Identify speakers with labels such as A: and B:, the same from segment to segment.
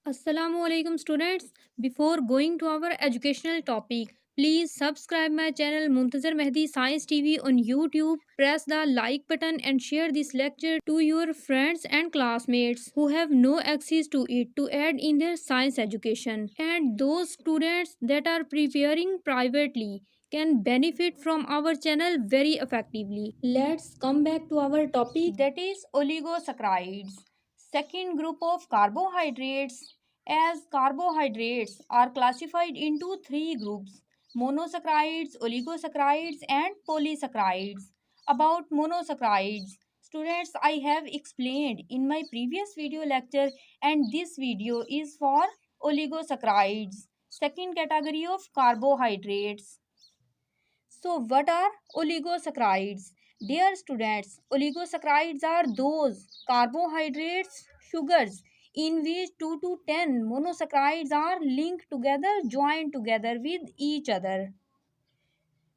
A: Assalamualaikum students. Before going to our educational topic, please subscribe my channel Muntazir Mehdi Science TV on YouTube. Press the like button and share this lecture to your friends and classmates who have no access to it to add in their science education. And those students that are preparing privately can benefit from our channel very effectively. Let's come back to our topic, that is oligosaccharides. Second group of carbohydrates, as carbohydrates are classified into three groups: monosaccharides, oligosaccharides, and polysaccharides. About monosaccharides, students, I have explained in my previous video lecture, and this video is for oligosaccharides, second category of carbohydrates. So, what are oligosaccharides? Dear students, oligosaccharides are those carbohydrates, sugars, in which 2 to 10 monosaccharides are linked together, joined together with each other.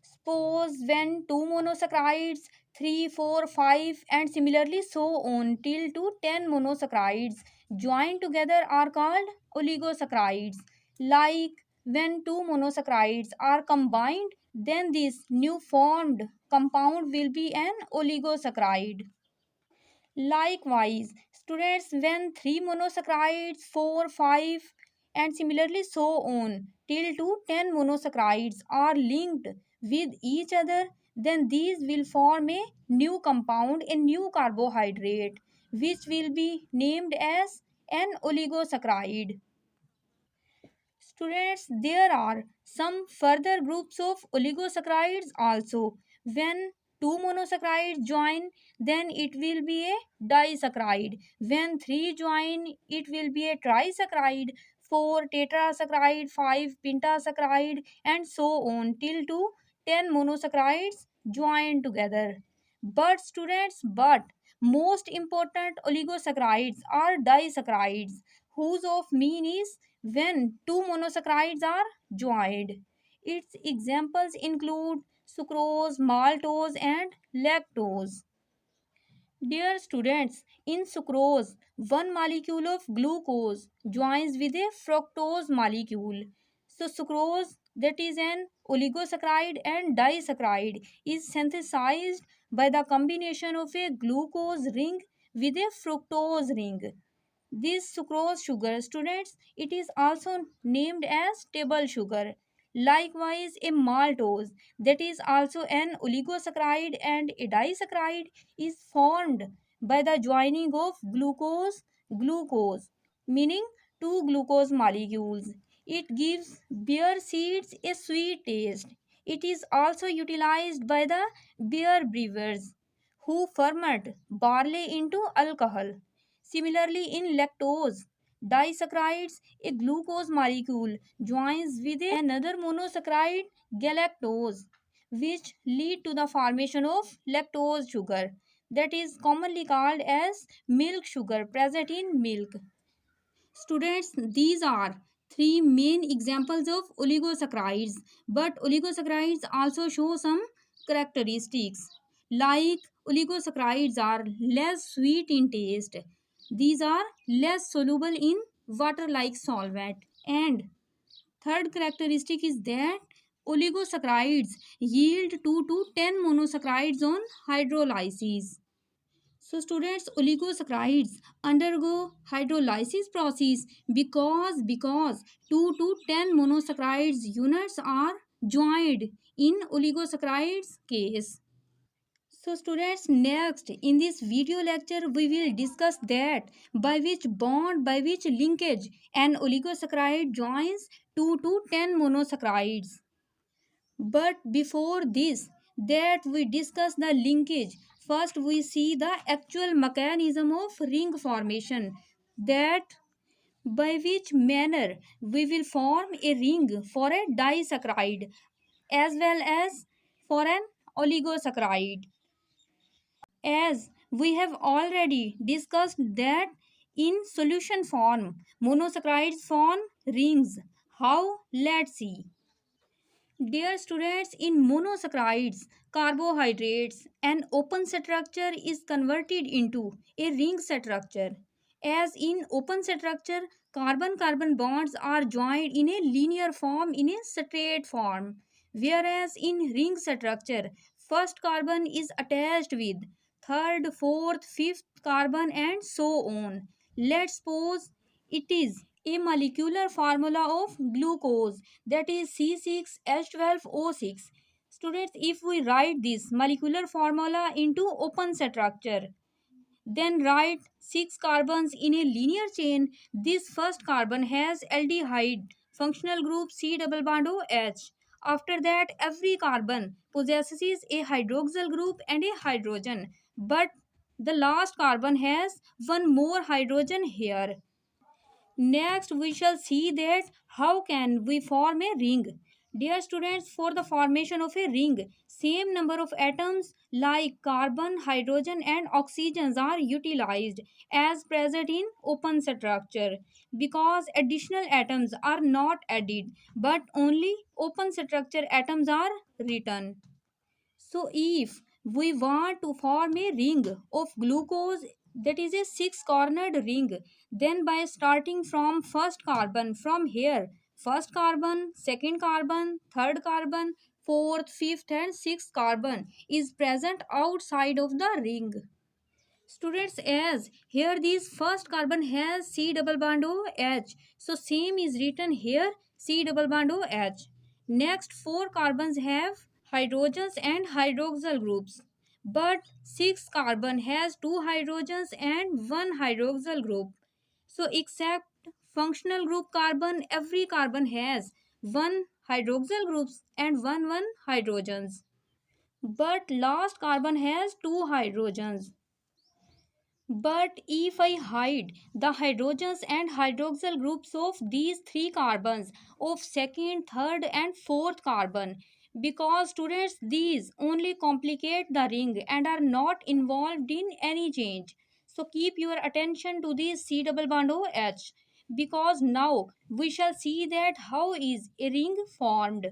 A: Suppose when two monosaccharides, 3, 4, 5, and similarly so on till to 10 monosaccharides joined together are called oligosaccharides. Like when two monosaccharides are combined, then this new formed compound will be an oligosaccharide. Likewise, students, when three monosaccharides, 4, 5, and similarly so on till to 10 monosaccharides are linked with each other, then these will form a new compound, a new carbohydrate, which will be named as an oligosaccharide. Students, there are some further groups of oligosaccharides also. When two monosaccharides join, then it will be a disaccharide. When three join, it will be a trisaccharide. Four tetrasaccharide, five pentasaccharide, and so on till to 10 monosaccharides join together. But students, most important oligosaccharides are disaccharides, whose of mean is when two monosaccharides are joined. Its examples include sucrose, maltose, and lactose. Dear students, in sucrose, one molecule of glucose joins with a fructose molecule. So, sucrose, that is an oligosaccharide and disaccharide, is synthesized by the combination of a glucose ring with a fructose ring. This sucrose sugar, students, it is also named as table sugar. Likewise, a maltose, that is also an oligosaccharide and a disaccharide, is formed by the joining of glucose, meaning two glucose molecules. It gives beer seeds a sweet taste. It is also utilized by the beer brewers who ferment barley into alcohol. Similarly, in lactose, disaccharides, a glucose molecule joins with another monosaccharide, galactose, which lead to the formation of lactose sugar, that is commonly called as milk sugar present in milk. Students, these are three main examples of oligosaccharides, but oligosaccharides also show some characteristics. Like oligosaccharides are less sweet in taste, these are less soluble in water like solvent, and third characteristic is that oligosaccharides yield 2 to 10 monosaccharides on hydrolysis. So students, oligosaccharides undergo hydrolysis process because 2 to 10 monosaccharides units are joined in oligosaccharides case. So students, next in this video lecture we will discuss that by which linkage an oligosaccharide joins 2 to 10 monosaccharides. But before this, that we discuss the linkage, first we see the actual mechanism of ring formation, that by which manner we will form a ring for a disaccharide as well as for an oligosaccharide. As we have already discussed that in solution form, monosaccharides form rings. How? Let's see. Dear students, in monosaccharides, carbohydrates, an open structure is converted into a ring structure. As in open structure, carbon-carbon bonds are joined in a linear form in a straight form, whereas in ring structure, first carbon is attached with third, fourth, fifth carbon and so on. Let's suppose it is a molecular formula of glucose, that is C6H12O6. Students, if we write this molecular formula into open structure, then write 6 carbons in a linear chain. This first carbon has aldehyde functional group C double bond OH. After that, every carbon possesses a hydroxyl group and a hydrogen, but the last carbon has one more hydrogen here. Next, we shall see that how can we form a ring. Dear students, for the formation of a ring, same number of atoms like carbon, hydrogen and oxygens are utilized as present in open structure, because additional atoms are not added but only open structure atoms are written. So, if we want to form a ring of glucose, that is a six cornered ring, then by starting from first carbon, from here, first carbon, second carbon, third carbon, fourth, fifth, and sixth carbon is present outside of the ring. Students, as here this first carbon has C double bond OH, so same is written here C double bond OH. Next, four carbons have hydrogens and hydroxyl groups, but six carbon has two hydrogens and one hydroxyl group. So except functional group carbon, every carbon has one hydroxyl groups and one hydrogens. But last carbon has two hydrogens. But if I hide the hydrogens and hydroxyl groups of these three carbons of second, third and fourth carbon, because students these only complicate the ring and are not involved in any change. So keep your attention to this C double bond OH, because now we shall see that how is a ring formed.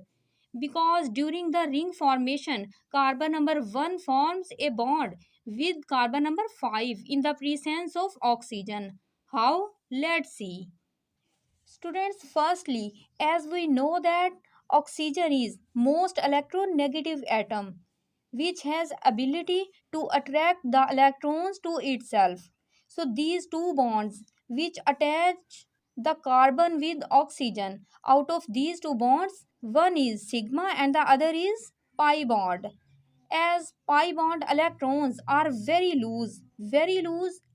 A: Because during the ring formation, carbon number 1 forms a bond with carbon number 5 in the presence of oxygen. How? Let's see. Students, firstly, as we know that oxygen is most electronegative atom, which has ability to attract the electrons to itself. So these two bonds which attach the carbon with oxygen, out of these two bonds, one is sigma and the other is pi bond. As pi bond electrons are very loose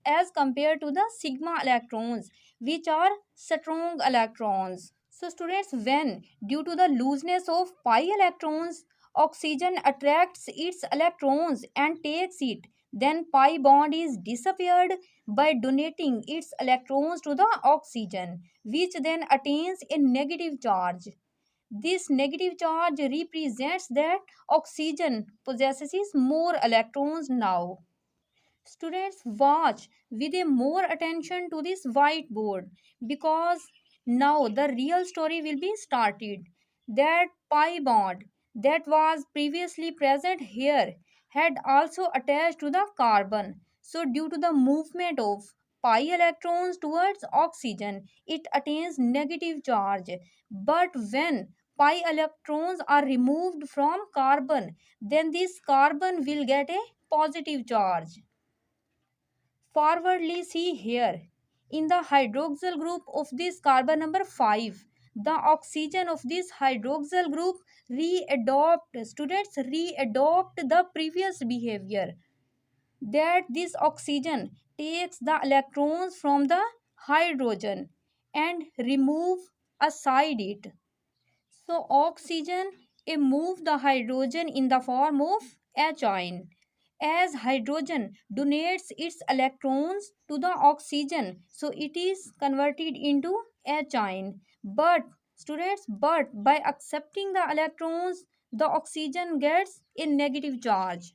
A: as compared to the sigma electrons, which are strong electrons. So students, when due to the looseness of pi electrons, oxygen attracts its electrons and takes it, then pi bond is disappeared by donating its electrons to the oxygen, which then attains a negative charge. This negative charge represents that oxygen possesses more electrons now. Students, watch with a more attention to this whiteboard, because now the real story will be started. That pi bond that was previously present here had also attached to the carbon. So due to the movement of pi electrons towards oxygen, it attains negative charge. But when pi electrons are removed from carbon, then this carbon will get a positive charge. Forwardly, see here, in the hydroxyl group of this carbon number 5, the oxygen of this hydroxyl group re-adopt the previous behavior, that this oxygen takes the electrons from the hydrogen and remove aside it. So oxygen move the hydrogen in the form of H ion. As hydrogen donates its electrons to the oxygen, so it is converted into H ion. But students, but by accepting the electrons, the oxygen gets a negative charge.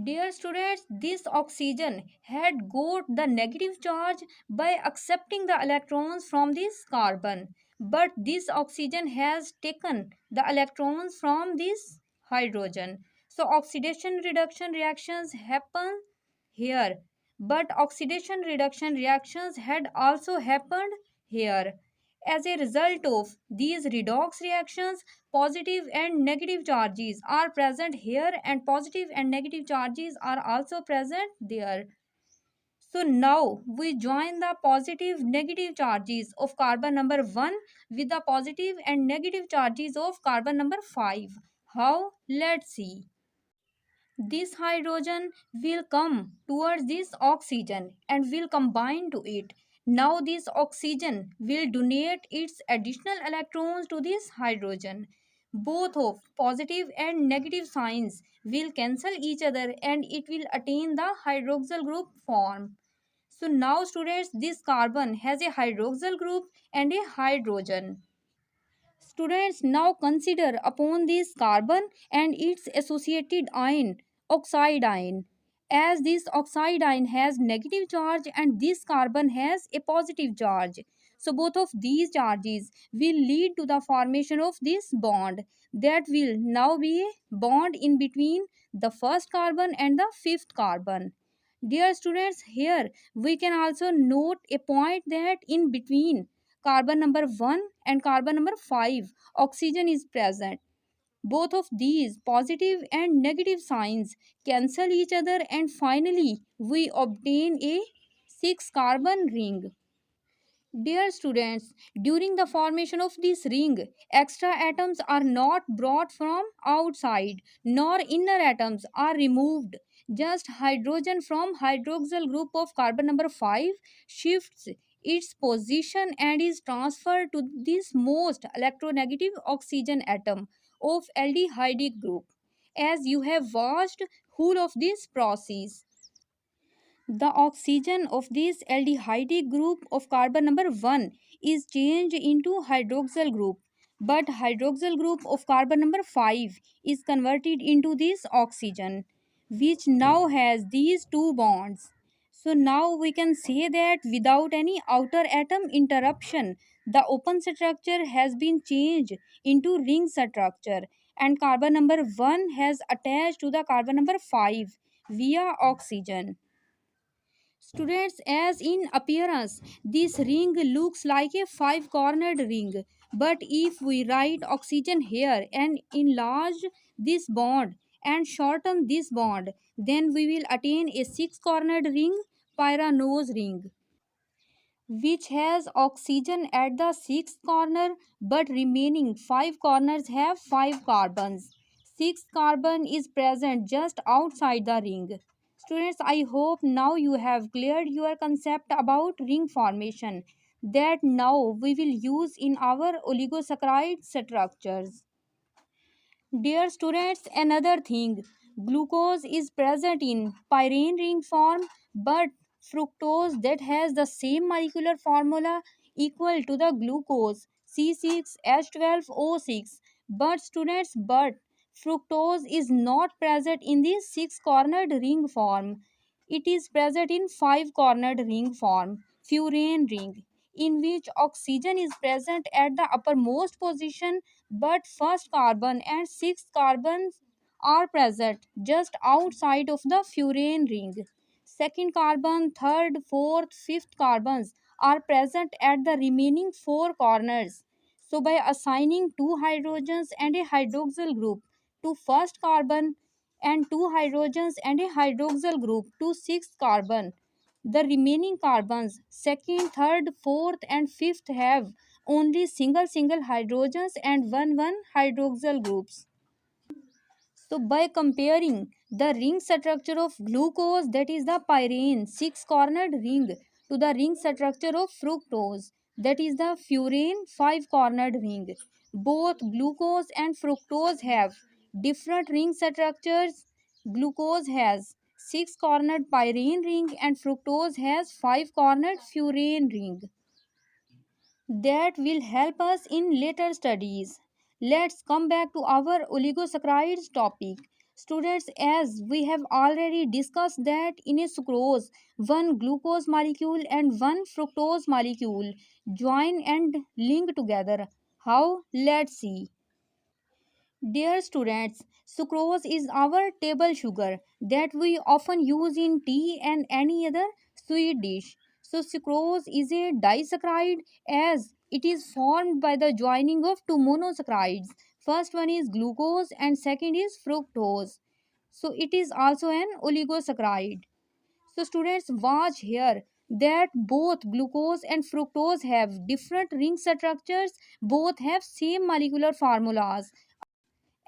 A: Dear students, this oxygen had got the negative charge by accepting the electrons from this carbon. But this oxygen has taken the electrons from this hydrogen. So oxidation reduction reactions happen here. But oxidation reduction reactions had also happened here. As a result of these redox reactions, positive and negative charges are present here and positive and negative charges are also present there. So now we join the positive negative charges of carbon number 1 with the positive and negative charges of carbon number 5. How? Let's see. This hydrogen will come towards this oxygen and will combine to it. Now this oxygen will donate its additional electrons to this hydrogen. Both of positive and negative signs will cancel each other and it will attain the hydroxyl group form. So now students, this carbon has a hydroxyl group and a hydrogen. Students, now consider upon this carbon and its associated ion, oxide ion. As this oxide ion has negative charge and this carbon has a positive charge. So both of these charges will lead to the formation of this bond. That will now be a bond in between the first carbon and the fifth carbon. Dear students, here we can also note a point that in between carbon number 1 and carbon number 5 oxygen is present. Both of these positive and negative signs cancel each other and finally we obtain a 6 carbon ring. Dear students, during the formation of this ring, extra atoms are not brought from outside, nor inner atoms are removed. Just hydrogen from hydroxyl group of carbon number 5 shifts its position and is transferred to this most electronegative oxygen atom of aldehydic group. As you have watched whole of this process, the oxygen of this aldehyde group of carbon number 1 is changed into hydroxyl group, but hydroxyl group of carbon number 5 is converted into this oxygen, which now has these two bonds. So now we can say that without any outer atom interruption, the open structure has been changed into ring structure and carbon number 1 has attached to the carbon number 5 via oxygen. Students, as in appearance, this ring looks like a five-cornered ring. But if we write oxygen here and enlarge this bond and shorten this bond, then we will attain a six-cornered ring, pyranose ring, which has oxygen at the sixth corner, but remaining five corners have five carbons. Sixth carbon is present just outside the ring. Students, I hope now you have cleared your concept about ring formation that now we will use in our oligosaccharide structures. Dear students, another thing, glucose is present in pyrene ring form, but fructose that has the same molecular formula equal to the glucose C6H12O6. But students, fructose is not present in the six-cornered ring form. It is present in five-cornered ring form, furan ring, in which oxygen is present at the uppermost position but first carbon and sixth carbons are present just outside of the furan ring. Second carbon, third, fourth, fifth carbons are present at the remaining four corners. So by assigning two hydrogens and a hydroxyl group to first carbon and two hydrogens and a hydroxyl group to sixth carbon, the remaining carbons, second, third, fourth, and fifth, have only single hydrogens and one hydroxyl groups. So by comparing the ring structure of glucose, that is the pyrene six cornered ring, to the ring structure of fructose, that is the furan five cornered ring, both glucose and fructose have different ring structures. Glucose has six cornered pyrene ring and fructose has five cornered furan ring that will help us in later studies. Let's come back to our oligosaccharides topic. Students, as we have already discussed that in a sucrose, one glucose molecule and one fructose molecule join and link together. How? Let's see. Dear students, sucrose is our table sugar that we often use in tea and any other sweet dish. So, sucrose is a disaccharide as it is formed by the joining of two monosaccharides. First one is glucose and second is fructose. So, it is also an oligosaccharide. So, students, watch here that both glucose and fructose have different ring structures, both have same molecular formulas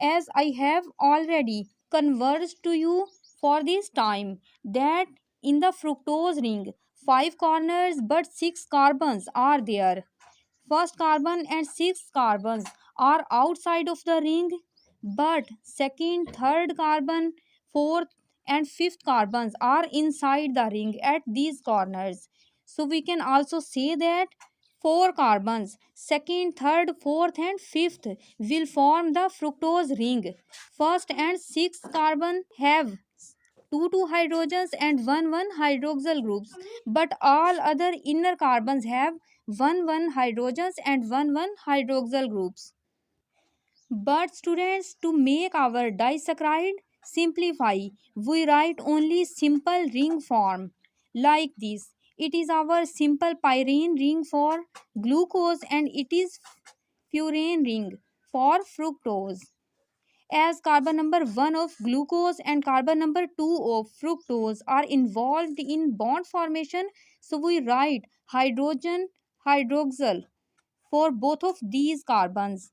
A: as I have already conversed to you for this time that in the fructose ring, 5 corners but 6 carbons are there. First carbon and sixth carbons are outside of the ring, but second, third carbon, fourth, and fifth carbons are inside the ring at these corners. So we can also say that four carbons, second, third, fourth, and fifth, will form the fructose ring. First and sixth carbon have two hydrogens and one hydroxyl groups, but all other inner carbons have one hydrogens and one hydroxyl groups. But students, to make our disaccharide simplify, we write only simple ring form like this. It is our simple pyrene ring for glucose and it is furane ring for fructose. As carbon number 1 of glucose and carbon number 2 of fructose are involved in bond formation, so we write hydrogen hydroxyl for both of these carbons.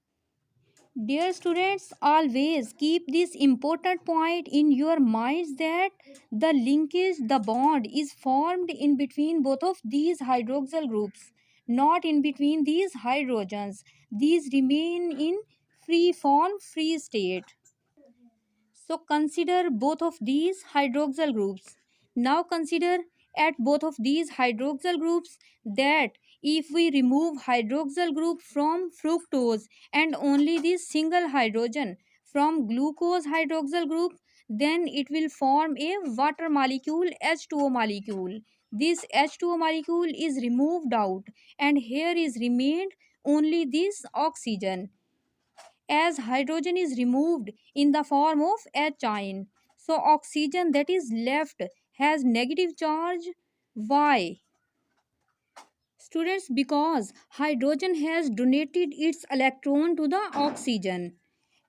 A: Dear students, always keep this important point in your minds that the linkage, the bond is formed in between both of these hydroxyl groups, not in between these hydrogens. These remain in free form, free state. So consider both of these hydroxyl groups. Now consider at both of these hydroxyl groups that if we remove hydroxyl group from fructose and only this single hydrogen from glucose hydroxyl group, then it will form a water molecule, H2O molecule. This H2O molecule is removed out and here is remained only this oxygen as hydrogen is removed in the form of H ion. So oxygen that is left has negative charge. Why? Students, because hydrogen has donated its electron to the oxygen.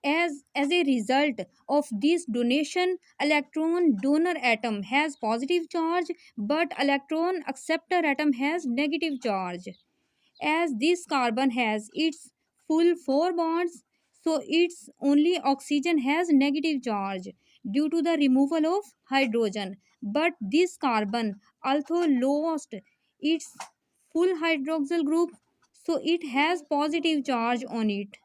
A: As a result of this donation, electron donor atom has positive charge but electron acceptor atom has negative charge. As this carbon has its full four bonds, so its only oxygen has negative charge due to the removal of hydrogen, but this carbon also lost its full hydroxyl group, so it has positive charge on it.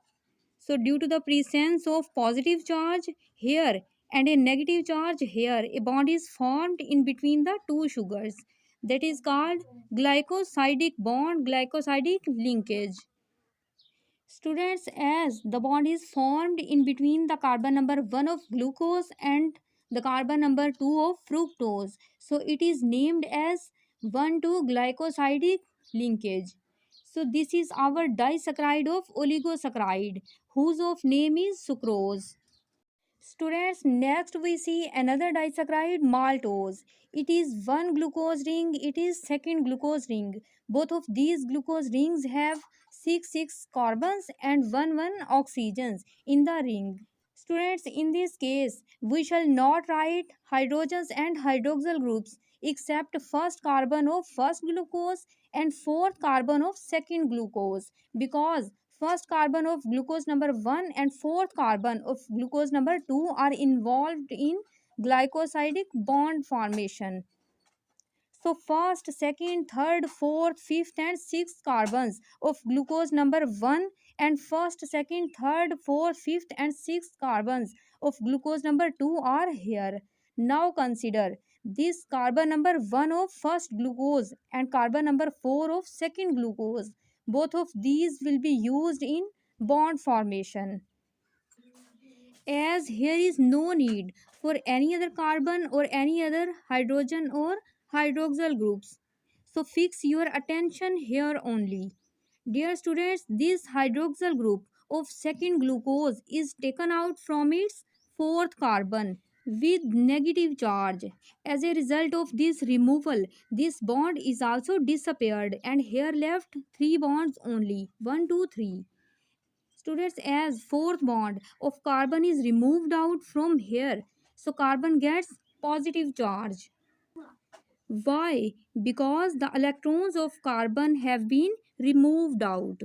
A: So due to the presence of positive charge here and a negative charge here, a bond is formed in between the two sugars, that is called glycosidic bond, glycosidic linkage. Students, as the bond is formed in between the carbon number 1 of glucose and the carbon number 2 of fructose, so it is named as 1,2 glycosidic linkage. So this is our disaccharide of oligosaccharide whose of name is sucrose. Students, next we see another disaccharide, maltose. It is one glucose ring, it is second glucose ring. Both of these glucose rings have 6 carbons and one oxygens in the ring. Students, in this case, we shall not write hydrogens and hydroxyl groups except first carbon of first glucose and fourth carbon of second glucose because first carbon of glucose number 1 and fourth carbon of glucose number 2 are involved in glycosidic bond formation. So first, second, third, fourth, fifth and sixth carbons of glucose number 1 and first, second, third, fourth, fifth and sixth carbons of glucose number 2 are here. Now consider this carbon number 1 of first glucose and carbon number 4 of second glucose. Both of these will be used in bond formation as here is no need for any other carbon or any other hydrogen or hydroxyl groups. So fix your attention here only. Dear students, this hydroxyl group of second glucose is taken out from its fourth carbon with negative charge. As a result of this removal, this bond is also disappeared and here left three bonds only, 1, 2, 3. Students, as fourth bond of carbon is removed out from here, so carbon gets positive charge. Why? Because the electrons of carbon have been removed out.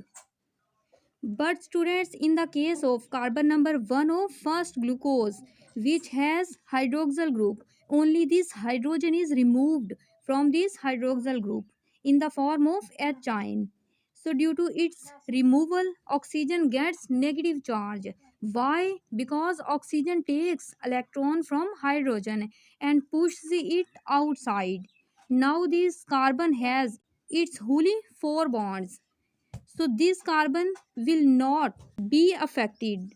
A: But students, in the case of carbon number 1 of first glucose, which has hydroxyl group, only this hydrogen is removed from this hydroxyl group in the form of H ion. So due to its removal, oxygen gets negative charge. Why? Because oxygen takes electron from hydrogen and pushes it outside. Now this carbon has its wholly four bonds, so this carbon will not be affected.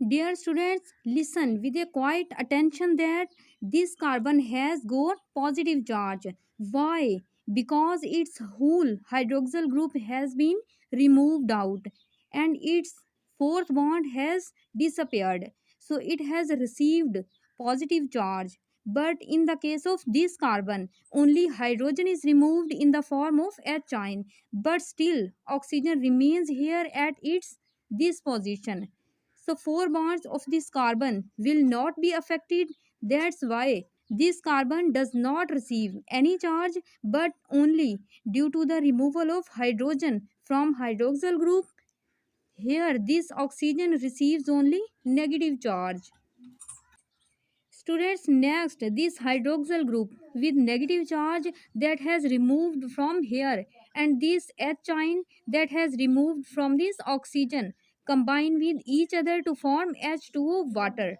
A: Dear students, listen with a quiet attention that this carbon has got positive charge. Why? Because its whole hydroxyl group has been removed out and its fourth bond has disappeared. So it has received positive charge. But in the case of this carbon, only hydrogen is removed in the form of H ion, but still oxygen remains here at its this position. So four bonds of this carbon will not be affected. That's why this carbon does not receive any charge, but only due to the removal of hydrogen from hydroxyl group. Here this oxygen receives only negative charge. Students, next this hydroxyl group with negative charge that has removed from here and this H ion that has removed from this oxygen combine with each other to form H2O water.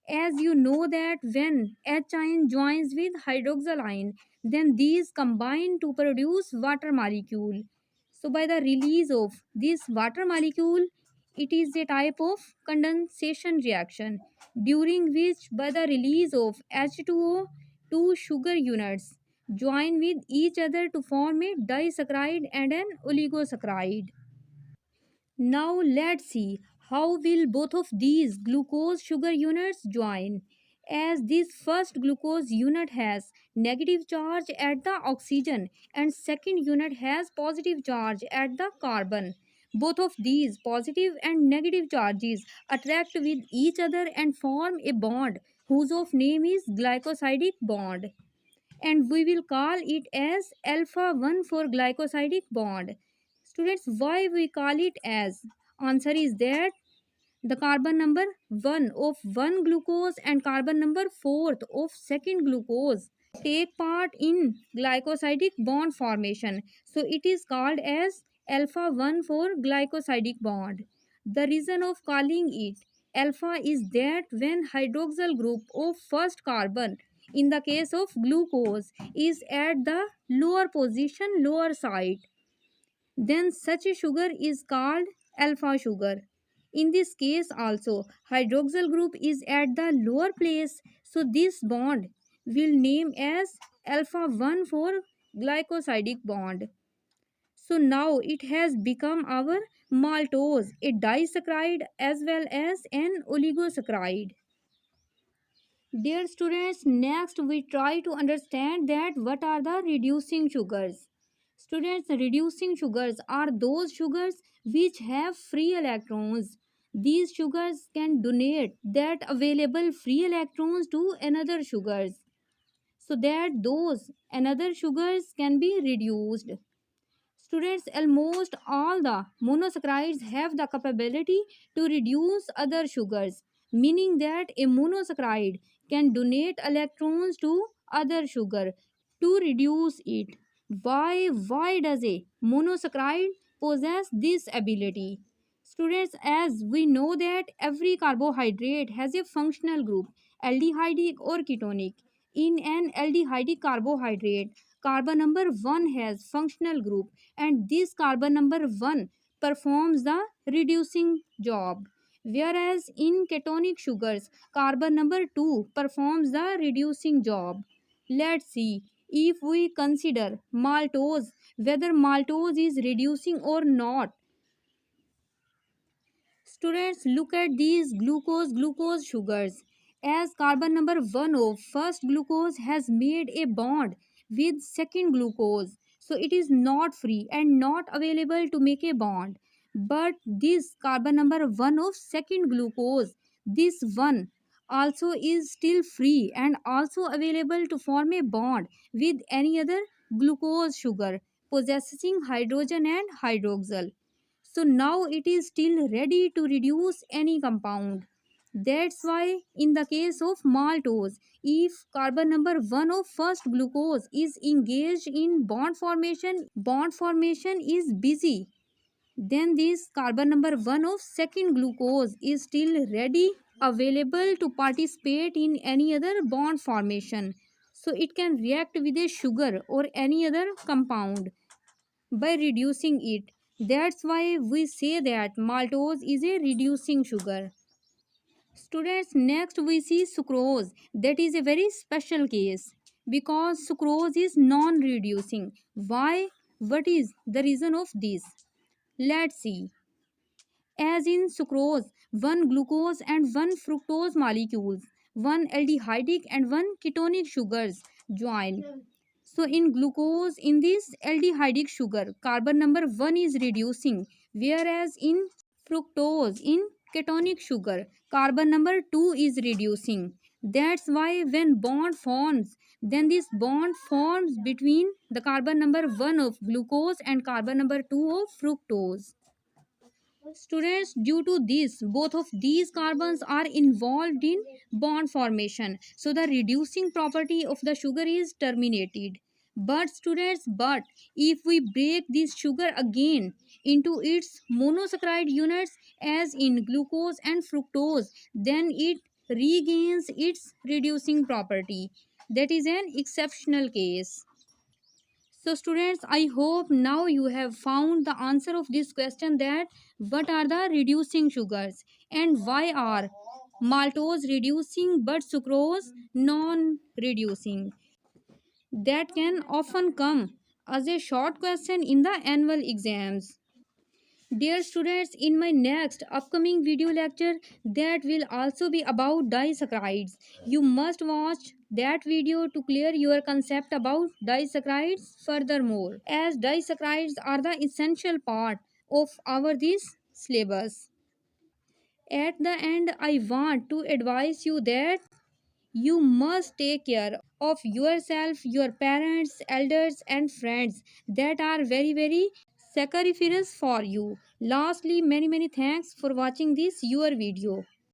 A: As you know that when H ion joins with hydroxyl ion, then these combine to produce water molecule. So by the release of this water molecule, it is a type of condensation reaction during which by the release of H2O, two sugar units join with each other to form a disaccharide and an oligosaccharide. Now let's see how will both of these glucose sugar units join. As this first glucose unit has negative charge at the oxygen and second unit has positive charge at the carbon. Both of these positive and negative charges attract with each other and form a bond whose of name is glycosidic bond, and we will call it as alpha 1 for glycosidic bond. Students, why we call it as? Answer is that the carbon number 1 of 1 glucose and carbon number 4th of second glucose take part in glycosidic bond formation. So it is called as alpha 1 for glycosidic bond. The reason of calling it alpha is that when hydroxyl group of first carbon in the case of glucose is at the lower position, lower side, then such a sugar is called alpha sugar. In this case also, hydroxyl group is at the lower place, so this bond will name as alpha 1 for glycosidic bond. So now it has become our maltose, a disaccharide as well as an oligosaccharide. Dear students, next we try to understand that what are the reducing sugars. Students, reducing sugars are those sugars which have free electrons. These sugars can donate that available free electrons to another sugars so that those another sugars can be reduced. Students, almost all the monosaccharides have the capability to reduce other sugars, meaning that a monosaccharide can donate electrons to other sugar to reduce it. Why does a monosaccharide possess this ability? Students, as we know that every carbohydrate has a functional group, aldehydic or ketonic. In an aldehydic carbohydrate, carbon number 1 has functional group and this carbon number 1 performs the reducing job, whereas in ketonic sugars carbon number 2 performs the reducing job. Let's see, if we consider maltose, whether maltose is reducing or not. Students, look at these glucose sugars. As carbon number 1 of first glucose has made a bond with second glucose, so it is not free and not available to make a bond. But this carbon number 1 of second glucose, this one also is still free and also available to form a bond with any other glucose sugar possessing hydrogen and hydroxyl. So now it is still ready to reduce any compound. That's why in the case of maltose, if carbon number 1 of first glucose is engaged in bond formation is busy, then this carbon number 1 of second glucose is still ready, available to participate in any other bond formation. So it can react with a sugar or any other compound by reducing it. That's why we say that maltose is a reducing sugar. Students, next we see sucrose. That is a very special case because sucrose is non-reducing. Why? What is the reason of this? Let's see. As in sucrose, one glucose and one fructose molecules, one aldehydic and one ketonic sugars join. So in glucose, in this aldehydic sugar, carbon number 1 is reducing, whereas in fructose, in ketonic sugar, carbon number 2 is reducing. That's why when bond forms, then this bond forms between the carbon number 1 of glucose and carbon number 2 of fructose. Students, due to this, both of these carbons are involved in bond formation. So the reducing property of the sugar is terminated. But students, if we break this sugar again into its monosaccharide units as in glucose and fructose, then it regains its reducing property. That is an exceptional case. So students, I hope now you have found the answer of this question, that what are the reducing sugars and why are maltose reducing but sucrose non-reducing. That can often come as a short question in the annual exams. Dear students, in my next upcoming video lecture that will also be about disaccharides, you must watch that video to clear your concept about disaccharides furthermore, as disaccharides are the essential part of our this syllabus. At the end, I want to advise you that you must take care of yourself, your parents, elders, and friends that are very sacrificial for you. Lastly, many thanks for watching this your video.